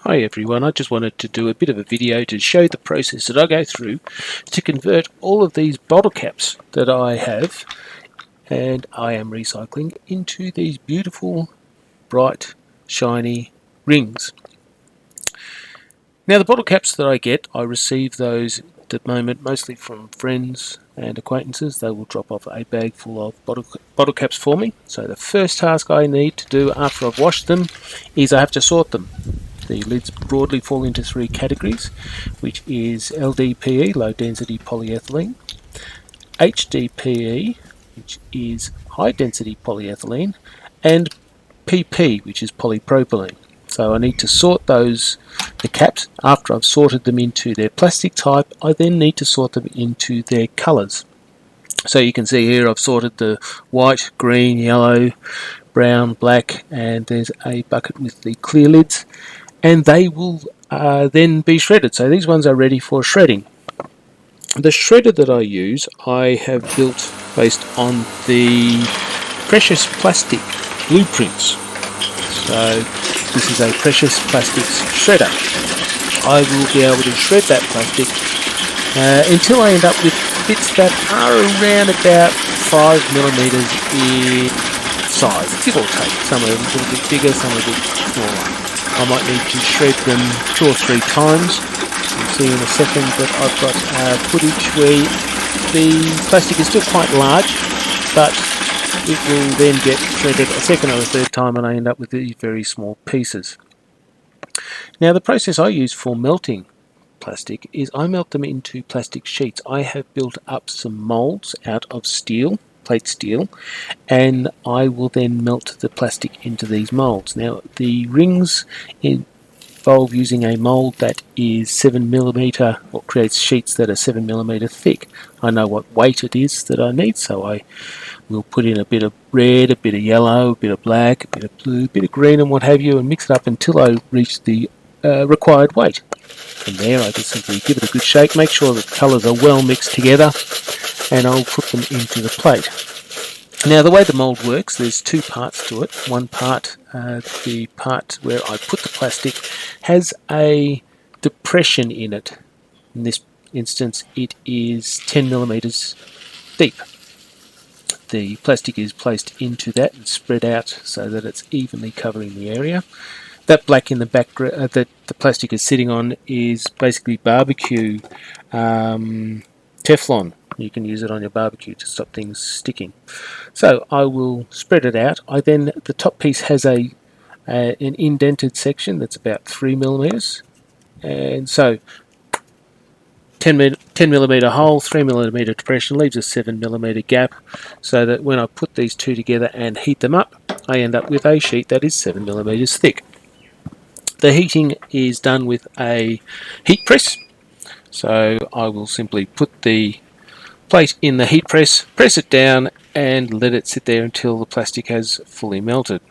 Hi everyone, I just wanted to do a bit of a video to show the process that I go through to convert all of these bottle caps that I have and I am recycling into these beautiful, bright, shiny rings. Now the bottle caps that I get, I receive those at the moment mostly from friends and acquaintances. They will drop off a bag full of bottle caps for me. So the first task I need to do after I've washed them is I have to sort them. The lids broadly fall into three categories, which is LDPE, low density polyethylene, HDPE, which is high density polyethylene, and PP, which is polypropylene. So I need to sort the caps. After I've sorted them into their plastic type, I then need to sort them into their colours. So you can see here I've sorted the white, green, yellow, brown, black, and there's a bucket with the clear lids, and they will then be shredded. So these ones are ready for shredding. The shredder that I use, I have built based on the Precious Plastic blueprints. So this is a Precious Plastics shredder. I will be able to shred that plastic until I end up with bits that are around about 5mm in size, give or take. Some are a little bit bigger, some are a bit smaller. I might need to shred them 2 or 3 times. You'll see in a second that I've got footage where the plastic is still quite large, but it will then get shredded a second or a third time and I end up with these very small pieces. Now the process I use for melting plastic is I melt them into plastic sheets. I have built up some molds out of steel, plate steel, and I will then melt the plastic into these molds. Now the rings involve using a mold that is 7mm, or creates sheets that are 7mm thick. I know what weight it is that I need, so I will put in a bit of red, a bit of yellow, a bit of black, a bit of blue, a bit of green and what have you, and mix it up until I reach the required weight. From there I just simply give it a good shake, make sure the colours are well mixed together, and I'll put them into the plate. Now the way the mould works, there's 2 parts to it. One part, the part where I put the plastic, has a depression in it. In this instance it is 10mm deep. The plastic is placed into that and spread out so that it's evenly covering the area. That black in the background that the plastic is sitting on is basically barbecue Teflon. You can use it on your barbecue to stop things sticking. So I will spread it out. The top piece has an indented section that's about 3mm, and so 10mm hole, 3mm depression leaves a 7mm gap, so that when I put these two together and heat them up, I end up with a sheet that is 7mm thick. The heating is done with a heat press, so I will simply put the plate in the heat press, press it down and let it sit there until the plastic has fully melted.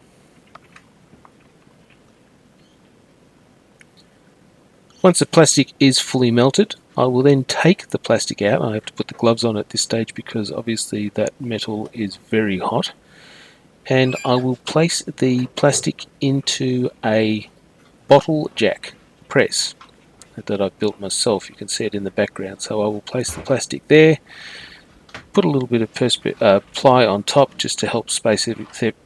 Once the plastic is fully melted, I will then take the plastic out. I have to put the gloves on at this stage because obviously that metal is very hot, and I will place the plastic into a bottle jack press that I've built myself. You can see it in the background. So I will place the plastic there, put a little bit of ply on top just to help space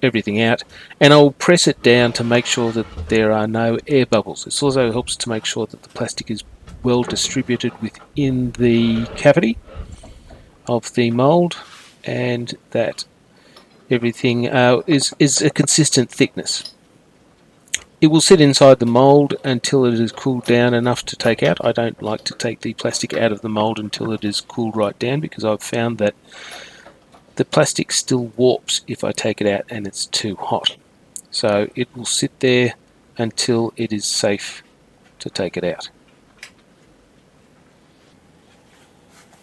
everything out, and I'll press it down to make sure that there are no air bubbles. This also helps to make sure that the plastic is well distributed within the cavity of the mold, and that everything is a consistent thickness. It will sit inside the mould until it is cooled down enough to take out. I don't like to take the plastic out of the mould until it is cooled right down, because I've found that the plastic still warps if I take it out and it's too hot. So it will sit there until it is safe to take it out.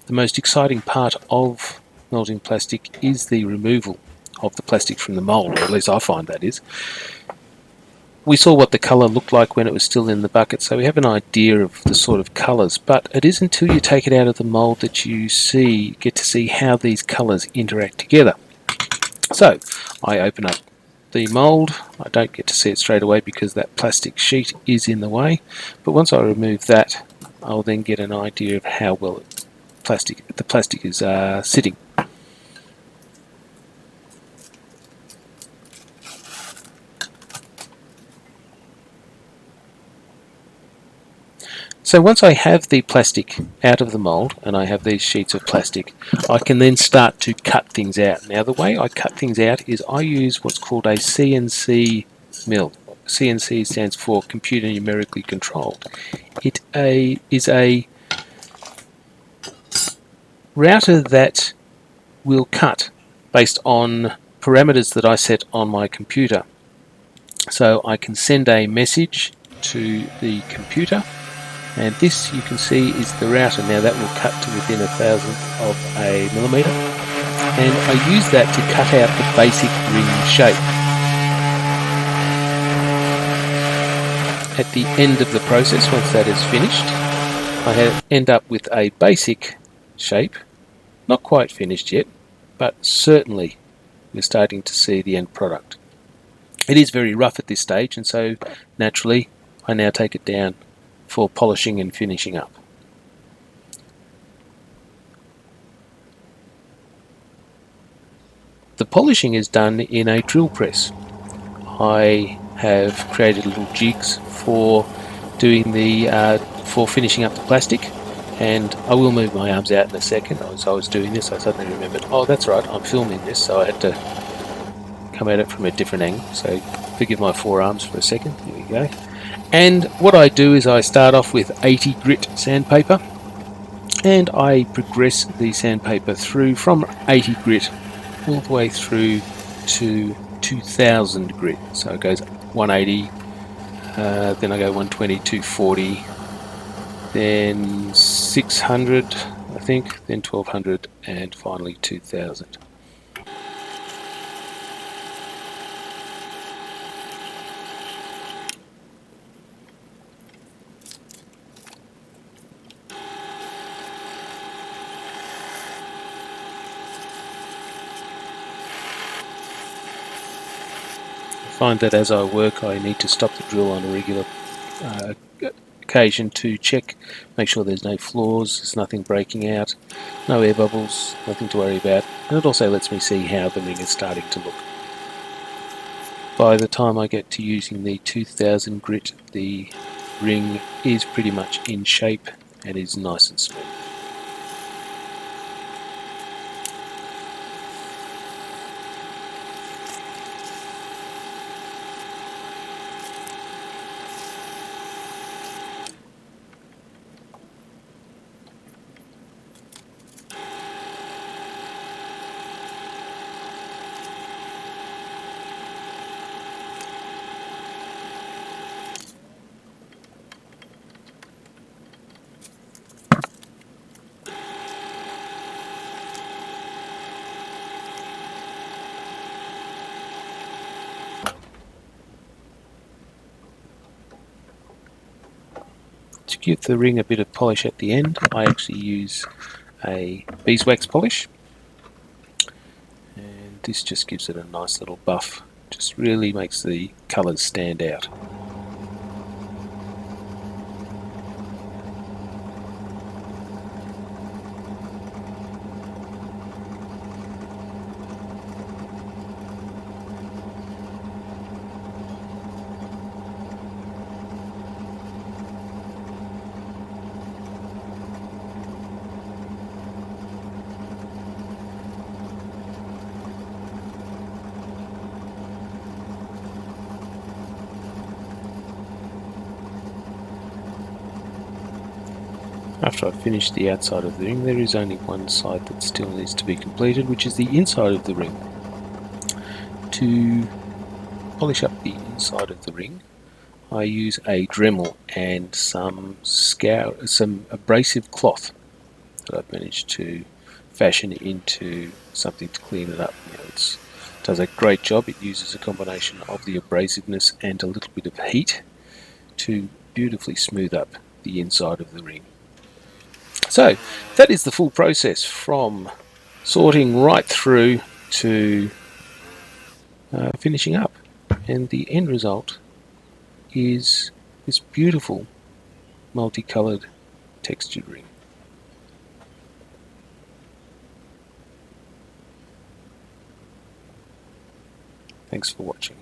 The most exciting part of melting plastic is the removal of the plastic from the mould, or at least I find that is. We saw what the colour looked like when it was still in the bucket, so we have an idea of the sort of colours, but it is until you take it out of the mould that you get to see how these colours interact together. So I open up the mould. I don't get to see it straight away because that plastic sheet is in the way, but once I remove that, I'll then get an idea of how well the plastic is sitting. So once I have the plastic out of the mould and I have these sheets of plastic, I can then start to cut things out. Now the way I cut things out is I use what's called a CNC mill. CNC stands for computer numerically controlled. It is a router that will cut based on parameters that I set on my computer. So I can send a message to the computer, and this you can see is the router. Now that will cut to within 1,000th of a millimetre, and I use that to cut out the basic ring shape. At the end of the process, once that is finished, I end up with a basic shape, not quite finished yet, but certainly we're starting to see the end product. It is very rough at this stage, and so naturally I now take it down for polishing and finishing up. The polishing is done in a drill press. I have created little jigs for doing for finishing up the plastic, and I will move my arms out in a second. As I was doing this, I suddenly remembered, oh that's right, I'm filming this, so I had to come at it from a different angle, so forgive my forearms for a second. Here we go. And what I do is I start off with 80 grit sandpaper, and I progress the sandpaper through from 80 grit all the way through to 2000 grit. So it goes 180, then I go 120, 240, then 600 I think, then 1200, and finally 2000. I find that as I work I need to stop the drill on a regular occasion to check, make sure there's no flaws, there's nothing breaking out, no air bubbles, nothing to worry about, and it also lets me see how the ring is starting to look. By the time I get to using the 2000 grit, the ring is pretty much in shape and is nice and smooth. To give the ring a bit of polish at the end, I actually use a beeswax polish, and this just gives it a nice little buff, just really makes the colours stand out. After I've finished the outside of the ring, there is only one side that still needs to be completed, which is the inside of the ring. To polish up the inside of the ring, I use a Dremel and some abrasive cloth that I've managed to fashion into something to clean it up. It does a great job. It uses a combination of the abrasiveness and a little bit of heat to beautifully smooth up the inside of the ring. So that is the full process, from sorting right through to finishing up. And the end result is this beautiful multicolored textured ring. Thanks for watching.